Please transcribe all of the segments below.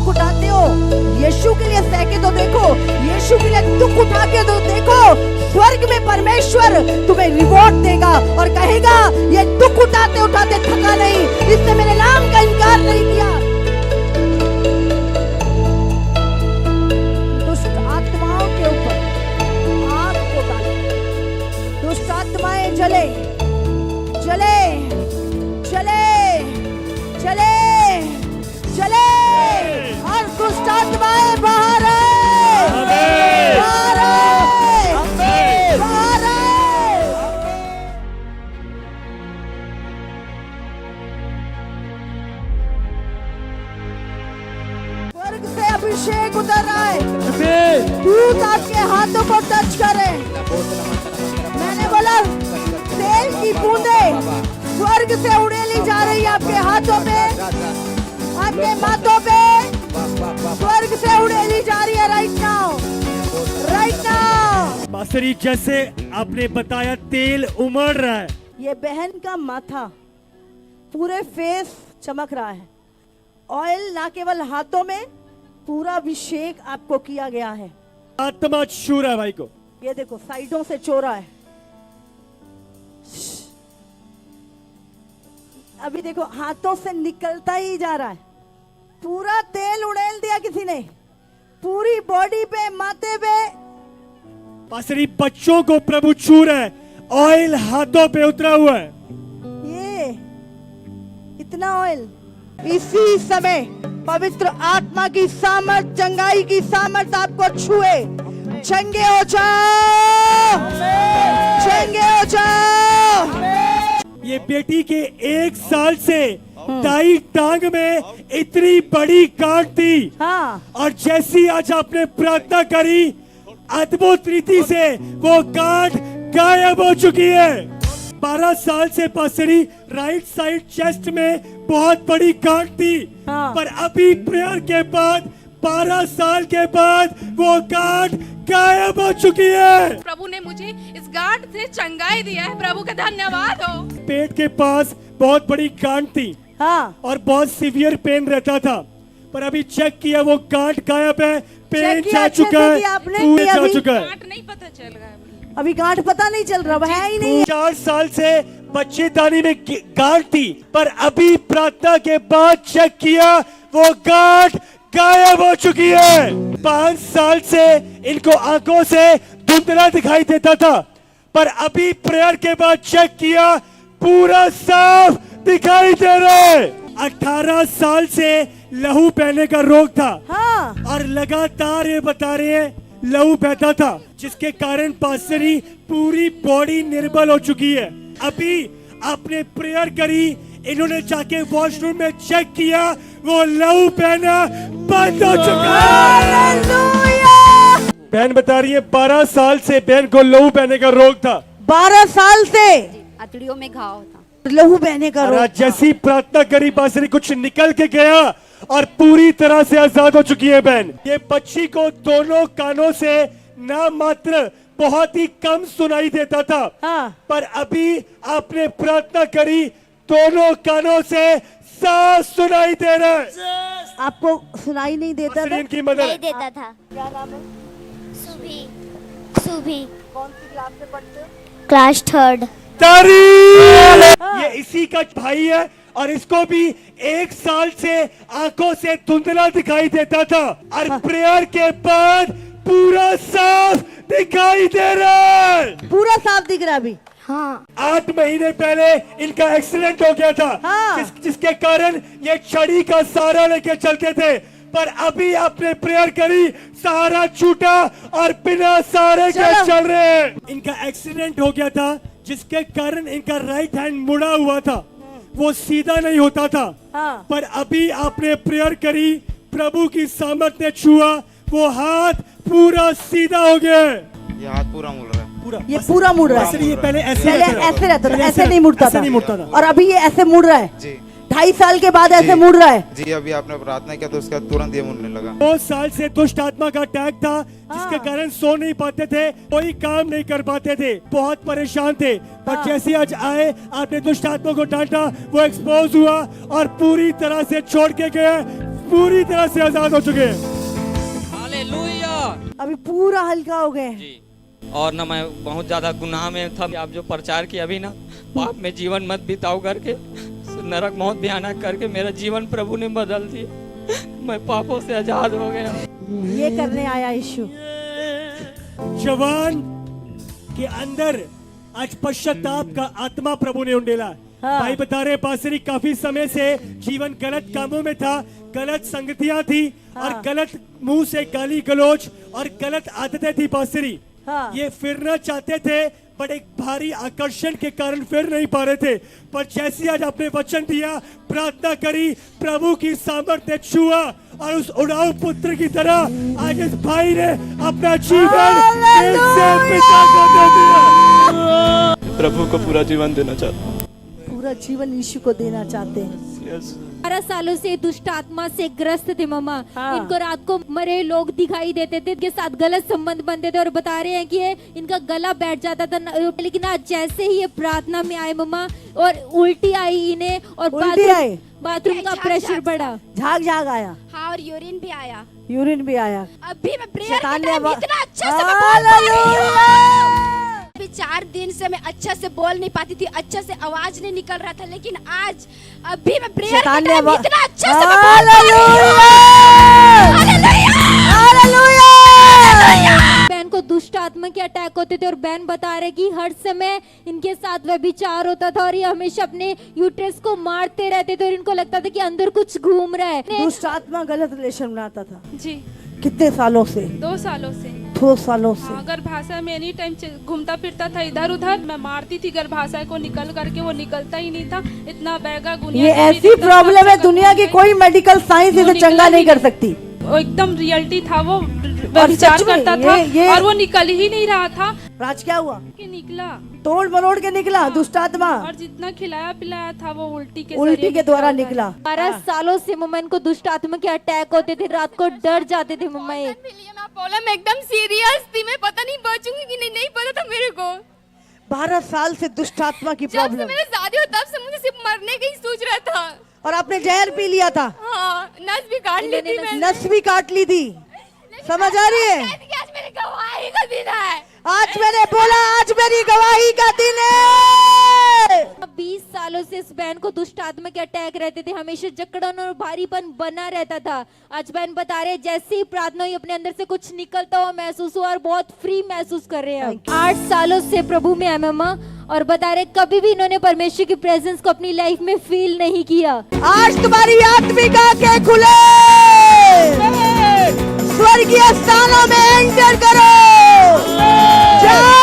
दुख उठाते हो, यीशु के लिए सहके तो देखो, यीशु के लिए दुख उठा के तो देखो, स्वर्ग में परमेश्वर तुम्हें रिवॉर्ड देगा और कहेगा ये दुख उठाते उठाते थका नहीं, इसने मेरे नाम का इनकार नहीं किया। दुष्ट आत्माओं के ऊपर आग को डाले, दुष्ट आत्माएं जले जले चले चले चले और दुष्ट आत्माएं बाहर आए, बाहर आए, बाहर आए। स्वर्ग से अभिषेक उतर रहा है, दूत आपके हाथों को टच करे। मैंने बोला तेल की बूंदे स्वर्ग से उड़ेली जा रही है आपके हाथों पे, आपके माथों पे, स्वर्ग से उड़ेली जा रही है right now, right now. Mastery जैसे आपने बताया तेल उमड़ रहा है, ये बहन का माथा पूरे फेस चमक रहा है, ऑयल ना केवल हाथों में, पूरा अभिषेक आपको किया गया है। आत्मा छू रहा है भाई को, ये देखो साइडों से चोरा है, अभी देखो हाथों से निकलता ही जा रहा है, पूरा तेल उड़ेल दिया किसी ने, पूरी बॉडी पे, माथे पे। मास्टरी बच्चों को प्रभु छू रहा है, ऑयल हाथों पे उतरा हुआ है। ये इतना ऑयल इसी समय पवित्र आत्मा की सामर्थ, चंगाई की सामर्थ आपको छुए, चंगे हो जाओ, चंगे हो जाओ। ये बेटी के 1 साल से दाई टांग में इतनी बड़ी गांठ थी, हाँ, और जैसी आज आपने प्रार्थना करी, अद्भुत रीति से वो गांठ गायब हो चुकी है। 12 साल से पासरी राइट साइड चेस्ट में बहुत बड़ी गांठ थी, हाँ। पर अभी प्रेयर के बाद 12 साल के बाद वो गांठ गायब हो चुकी है। प्रभु ने मुझे इस गांठ से चंगाई दिया है, प्रभु का धन्यवाद हो। पेट के पास बहुत बड़ी गांठ थी, हाँ, और बहुत सीवियर पेन रहता था, पर अभी चेक किया वो गांठ गायब है, पेन किया जा अच्छे चुका से है, किया आपने? पूरे जा अभी? चुका है। गांठ नहीं पता चल रहा है मुझे। अभी गांठ पता नहीं चल रहा, है ही नहीं। 4 साल से बच्चेदानी में गांठ थी, पर अभी प्रार्थना के बाद चेक किया वो गांठ गायब हो चुकी है। 5 साल से इनको आंखों से धुंधला दिखाई देता था, पर अभी प्रेयर के बाद चेक किया पूरा साफ दिखाई दे रहा है। 18 साल से लहू बहने का रोग था, हाँ, और लगातार ये बता रहे हैं लहू बहता था, जिसके कारण पासरी पूरी बॉडी निर्बल हो चुकी है। अभी आपने प्रेयर करी, इन्होंने जाके वॉशरूम में चेक किया, वो लहू बहना बंद हो चुका है। हालेलुया। बहन बता रही है 12 साल से बहन को लहू बहने का रोग था, 12 साल से अतड़ियों में घाव था। लहू बहने का और रोग आज था। जैसी प्रार्थना करी पासरी कुछ निकल के गया और पूरी तरह से आजाद हो चुकी है बहन। ये बच्ची को दोनों कानों से ना मात्र बहुत ही कम सुनाई देता था, हाँ, पर अभी आपने प्रार्थना करी, दोनों कानों से साफ सुनाई दे रहा है। आपको सुनाई नहीं देता था? पासरी की मदद नहीं देता था। क्या नाम है? सुभी सुभी कौन सी क्लास में पढ़ते हो? Class 3rd। तारीफ। ये इसी का भाई है, और इसको भी 1 साल से आंखों से धुंधला दिखाई देता था, और प्रेयर के बाद पूरा साफ दिखाई दे रहा है। पूरा साफ दिख रहा है अभी। हाँ 8 महीने पहले इनका एक्सीडेंट हो गया था, हाँ। जिसके कारण ये छड़ी का सहारा लेके चलते थे, पर अभी आपने प्रेयर करी, सहारा छूटा और बिना सहारे के चलो। चल रहे हैं। इनका एक्सीडेंट हो गया था, जिसके कारण इनका राइट हैंड मुड़ा हुआ था, वो सीधा नहीं होता था, हाँ, पर अभी आपने प्रेयर करी, प्रभु की सामर्थ ने छुआ, वो हाथ पूरा सीधा हो गया है। ये हाथ पूरा मुड़ रहा है। पूरा ये पूरा मुड़ रहा है। ये पहले ऐसे पहले ऐसे रहता था, ऐसे नहीं मुड़ता ऐसे था, नहीं मुड़ता था। और अभी ये ऐसे मुड़ रहा है। जी 2.5 साल के बाद ऐसे जी। मुड़ रहा है। जी अभी आपने प्रार्थना किया तो उसके बाद तुरंत ये मुड़ने लगा। 2 साल से दुष्ट आत्मा का अटैक था, जिसके कारण सो नहीं पाते थे, कोई काम नहीं कर पाते थे, बहुत परेशान थे, पर जैसे आज आए, आपने दुष्ट आत्मा को डांटा, वो एक्सपोज हुआ और पूरी तरह से छोड़ के गए, पूरी तरह से आजाद हो चुके हैं। हालेलुया अभी पूरा हल्का हो गए। जी। और ना मैं बहुत ज्यादा गुनाह में था। आप जो प्रचार किया अभी ना, पाप में जीवन मत बिताओ करके, नरक मौत भयानक करके मेरा जीवन प्रभु ने बदल दिया। मैं पापों से आजाद हो गया। ये करने आया यीशु। जवान के अंदर आज पश्चाताप का आत्मा प्रभु ने उंडेला। हाँ। भाई बता रहे पासरी काफी समय से जीवन गलत कामों में था, गलत संगतियां थी, हाँ। और गलत मुंह से गाली गलौज और गलत आदतें थी पासरी। हाँ। ये फिरना चाहते थे बट एक भारी आकर्षण के कारण फिर नहीं पा रहे थे। पर जैसे आज आपने वचन दिया, प्रार्थना करी, प्रभु की सामर्थ्य छुआ और उस उड़ाऊ पुत्र की तरह आज इस भाई ने अपना जीवन फिर से पिता को दे दिया। प्रभु को पूरा जीवन देना चाहता हूँ। पूरा जीवन यीशु को देना चाहते हैं। 12 सालों से दुष्ट आत्मा से ग्रस्त थे मम्मा। हाँ। इनको रात को मरे लोग दिखाई देते थे, इनके साथ गलत संबंध बनते थे और बता रहे हैं कि ये इनका गला बैठ जाता था। लेकिन आज जैसे ही ये प्रार्थना में आए मम्मा, और उल्टी आई इन्हें, और उल्टी आई? बाथरूम का प्रेशर बढ़ा, झाग आया, हाँ, और यूरिन भी आया। यूरिन भी आया। अभी मैं प्रेयर शैतान के ने टाइम आवा- इतना अच्छा से मैं बोल पा रही हूँ। अभी 4 दिन से मैं अच्छा से बोल नहीं पाती थी, अच्छा से आवाज नहीं निकल रहा था, लेकिन आज अभी मैं प्रेयर के शैतान ने टाइम आवा- इतना अच्छा से मैं बोल पा रही हूँ। बहन को दुष्ट आत्मा के अटैक होते थे और बहन बता रहे कि हर समय इनके साथ व्यभिचार होता था और ये हमेशा अपने यूट्रस को मारते रहते थे और इनको लगता था कि अंदर कुछ घूम रहा है। दुष्ट आत्मा गलत रिलेशन बनाता था। जी कितने सालों से? 2 सालों से। 2 सालों से। अगर भाषा में एनी टाइम घूमता फिरता था इधर उधर, मैं मारती थी गर्भ भाषा को, निकल करके वो निकलता ही नहीं था। इतना बैगा गुनिया ये ऐसी प्रॉब्लम है, दुनिया की कोई मेडिकल साइंस इसे चंगा नहीं कर सकती। वो एकदम रियलिटी था, वो विचार सच में करता था ये- और वो निकल ही नहीं रहा था राज क्या हुआ? कि निकला, तोड़ मरोड़ के निकला दुष्ट आत्मा, और जितना खिलाया पिलाया था वो उल्टी के उल्टी जरिए के द्वारा निकला। निकला। 12 सालों से मम्मा इनको दुष्ट आत्मा के अटैक होते थे, रात को डर जाते थे मम्मा ये। मैं बोला, मैं एकदम सीरियस थी, मैं पता नहीं बचूंगी कि नहीं पता था मेरे को। 12 साल से दुष्ट आत्मा की जब से प्रॉब्लम, मेरे शादी हुआ तब से मुझे सिर्फ मरने का ही सोच रहा था। और आपने जहर पी लिया था, हाँ, नस भी काट ली थी मैंने। नस भी काट ली थी। समझ आ रही है? आज मेरी गवाही का दिन है। आज मैंने बोला, आज मेरी गवाही का दिन है। 20 सालों से इस बहन को दुष्ट आत्मा के अटैक रहते थे, हमेशा जकड़न और भारीपन बना रहता था। आज बहन बता रहे जैसे ही प्रार्थना हुई अपने अंदर से कुछ निकलता हुआ महसूस हुआ और बहुत फ्री महसूस कर रहे हैं। 8 सालों से प्रभु में है मम्मा, और बता रहे कभी भी इन्होंने परमेश्वर की प्रेजेंस को अपनी लाइफ में फील नहीं किया। आज तुम्हारी आत्मिक आंखें खुले, स्वर्गीय स्थानों में एंटर करो, जाओ।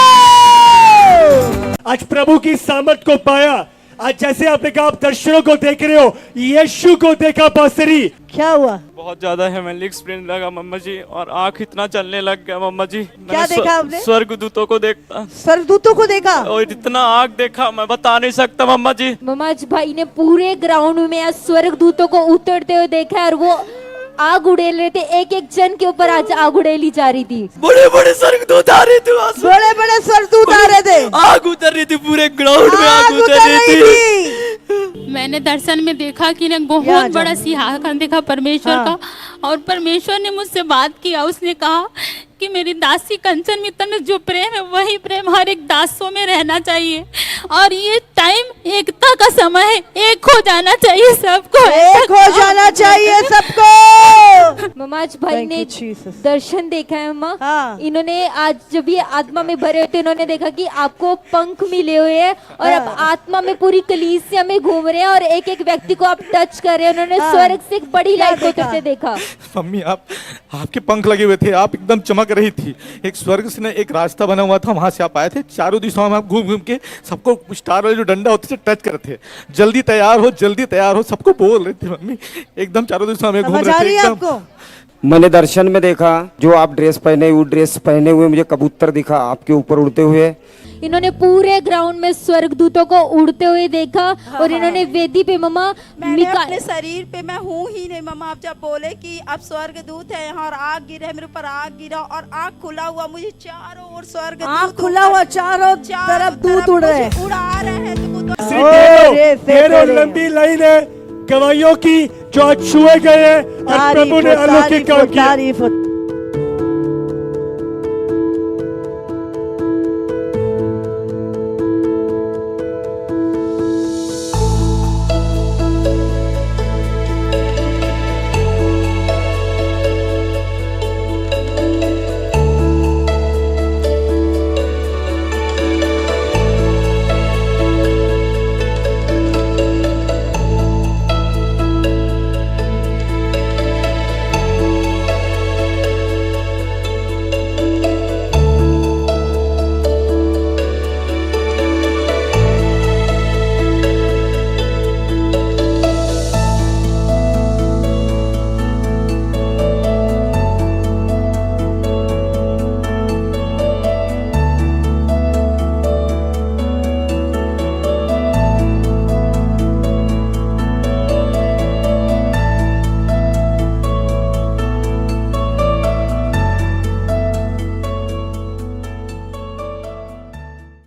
आज प्रभु की सामर्थ को पाया। आज जैसे आपने कहा आप दर्शनों को देख रहे हो, यीशु को देखा पासरी। क्या हुआ? बहुत ज्यादा हेवनली एक्सपीरियंस लगा मम्मा जी, और आंख इतना चलने लग गया मम्मा जी। क्या मैंने देखा आपने? स्वर्गदूतों को देखता, स्वर्गदूतों को देखा? और इतना आंख देखा मैं बता नहीं सकता मम्मा जी। मम्मा आज भाई ने पूरे ग्राउंड में आज स्वर्गदूतों को उतरते हुए देखा है, और वो आग उड़ेल रहे थे, एक एक जन के ऊपर आज आग उड़ेली जा रही थी। बड़े बड़े स्वर्गदूत आ रहे थे वहाँ से, बड़े बड़े स्वर्गदूत आ रहे थे, आग उतर रही थी पूरे ग्राउंड में, आग उतर रही थी। मैंने दर्शन में देखा कि ना यहाँ बहुत जाओ। बड़ा सिंहासन देखा परमेश्वर हाँ। का, और परमेश्वर ने मुझसे बात किया। उसने कहा कि मेरी दासी कंचन मित्तल में जो प्रेम है वही प्रेम हर एक दासों में रहना चाहिए, और ये टाइम एकता का समय है, एक हो जाना चाहिए सबको, एक हो जाना चाहिए सबको। मम्मा आज भाई Thank ने you, Jesus. दर्शन देखा है मम्मा। हाँ। इन्होंने आज जब ये आत्मा में भरे होते इन्होंने देखा कि आपको पंख मिले हुए हैं और अब आत्मा में पूरी कलीसिया में घूम रहे हैं और एक एक व्यक्ति को आप टच कर रहे हैं। उन्होंने हाँ। स्वर्ग से एक बड़ी क्या लाइट को देखा? उतरते देखा। मम्मी आपके पंख लगे हुए थे, आप एकदम चमक रही थी। एक स्वर्ग से एक रास्ता बना हुआ था, वहां से आप आए थे। चारों दिशाओं में आप घूम घूम के सबको स्टार वाले जो डंडा होते थे टच करते थे, जल्दी तैयार हो जल्दी तैयार हो, सबको बोल रहे थे मम्मी। एकदम चारों दिशाओं में घूम समझ आ रहे रही थे है एकदम। आपको? मैंने दर्शन में देखा जो आप ड्रेस पहने, वो ड्रेस पहने हुए मुझे कबूतर दिखा आपके ऊपर उड़ते हुए। इन्होंने पूरे ग्राउंड में स्वर्गदूतों को उड़ते हुए देखा और इन्होंने वेदी पे मम्मा मैंने अपने शरीर पे, मैं हूँ ही नहीं मम्मा, आप जब बोले कि अब स्वर्गदूत है यहाँ और आग गिरे है, मेरे ऊपर आग गिरा और आग खुला हुआ, मुझे चारों ओर स्वर्गदूत आँख खुला हुआ, चारों तरफ दूत उड़ रहे हैं। उड़ा रहे हैं। तो वो तो ढेर और लंबी लाइन है, गवाहियों की जो आज छुए गए हैं और प्रभु ने अलौकिक काम किया। तारीफ